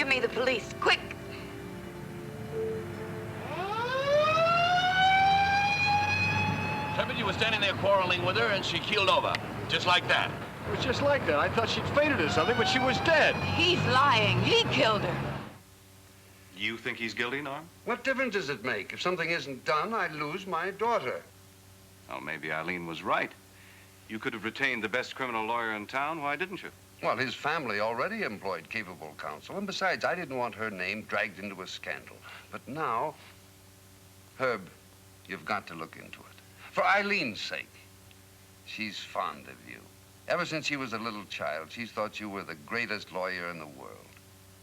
Give me the police, quick. Shepard, you were standing there quarreling with her and she keeled over. Just like that. It was just like that. I thought she'd fainted or something, but she was dead. He's lying. He killed her. You think he's guilty, Norm? What difference does it make? If something isn't done, I lose my daughter. Well, maybe Eileen was right. You could have retained the best criminal lawyer in town. Why didn't you? Well, his family already employed capable counsel, and besides, I didn't want her name dragged into a scandal. But now, Herb, you've got to look into it. For Eileen's sake. She's fond of you. Ever since she was a little child, she's thought you were the greatest lawyer in the world.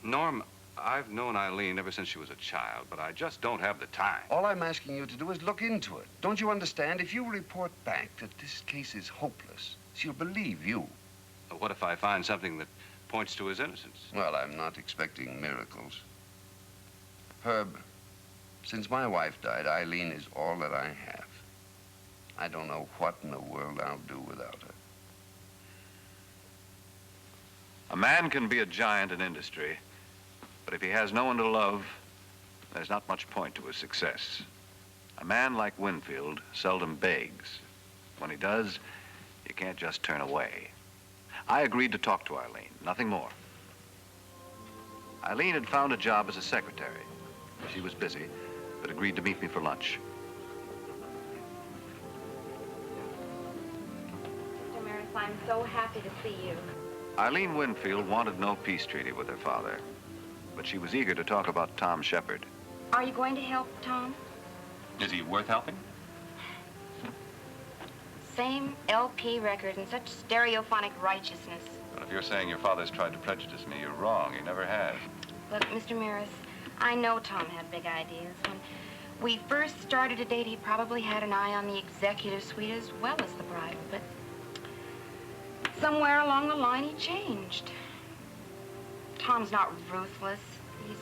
Norm, I've known Eileen ever since she was a child, but I just don't have the time. All I'm asking you to do is look into it. Don't you understand? If you report back that this case is hopeless, she'll believe you. What if I find something that points to his innocence? Well, I'm not expecting miracles. Herb, since my wife died, Eileen is all that I have. I don't know what in the world I'll do without her. A man can be a giant in industry, but if he has no one to love, there's not much point to his success. A man like Winfield seldom begs. When he does, you can't just turn away. I agreed to talk to Eileen, nothing more. Eileen had found a job as a secretary. She was busy, but agreed to meet me for lunch. Mr. Meredith, I'm so happy to see you. Eileen Winfield wanted no peace treaty with her father, but she was eager to talk about Tom Shepard. Are you going to help Tom? Is he worth helping? Same LP record and such stereophonic righteousness. But if you're saying your father's tried to prejudice me, you're wrong. He never has. Look, Mr. Meredith, I know Tom had big ideas. When we first started to date, he probably had an eye on the executive suite as well as the bridal, but somewhere along the line, he changed. Tom's not ruthless. He's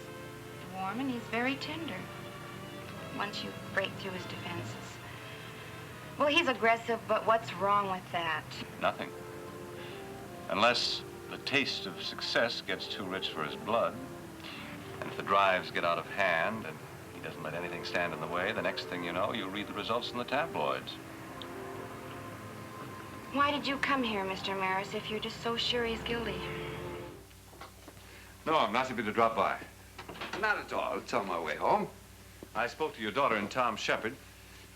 warm and he's very tender. Once you break through his defenses. Well, he's aggressive, but what's wrong with that? Nothing. Unless the taste of success gets too rich for his blood, and if the drives get out of hand and he doesn't let anything stand in the way, the next thing you know, you'll read the results in the tabloids. Why did you come here, Mr. Maris, if you're just so sure he's guilty? No, I'm not happy to drop by. Not at all. It's on my way home. I spoke to your daughter and Tom Shepard.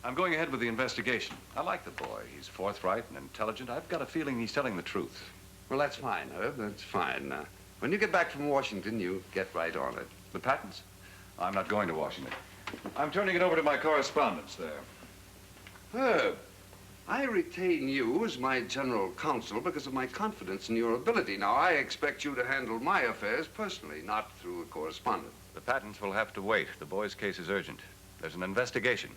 I'm going ahead with the investigation. I like the boy. He's forthright and intelligent. I've got a feeling he's telling the truth. Well, that's fine, Herb. That's fine. When you get back from Washington, you get right on it. The patents? I'm not going to Washington. I'm turning it over to my correspondents there. Herb, I retain you as my general counsel because of my confidence in your ability. Now, I expect you to handle my affairs personally, not through a correspondent. The patents will have to wait. The boy's case is urgent. There's an investigation.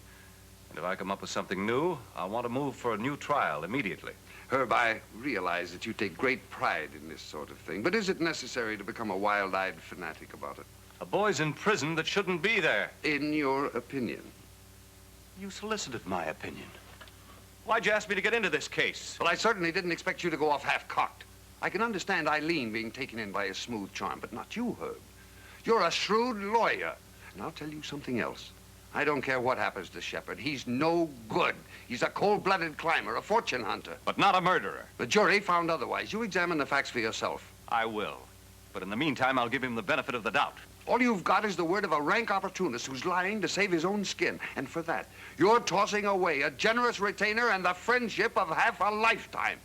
And if I come up with something new, I want to move for a new trial immediately. Herb, I realize that you take great pride in this sort of thing, but is it necessary to become a wild-eyed fanatic about it? A boy's in prison that shouldn't be there. In your opinion? You solicited my opinion. Why'd you ask me to get into this case? Well, I certainly didn't expect you to go off half-cocked. I can understand Eileen being taken in by a smooth charm, but not you, Herb. You're a shrewd lawyer. And I'll tell you something else. I don't care what happens to Shepard. He's no good. He's a cold-blooded climber, a fortune hunter. But not a murderer. The jury found otherwise. You examine the facts for yourself. I will. But in the meantime, I'll give him the benefit of the doubt. All you've got is the word of a rank opportunist who's lying to save his own skin. And for that, you're tossing away a generous retainer and the friendship of half a lifetime.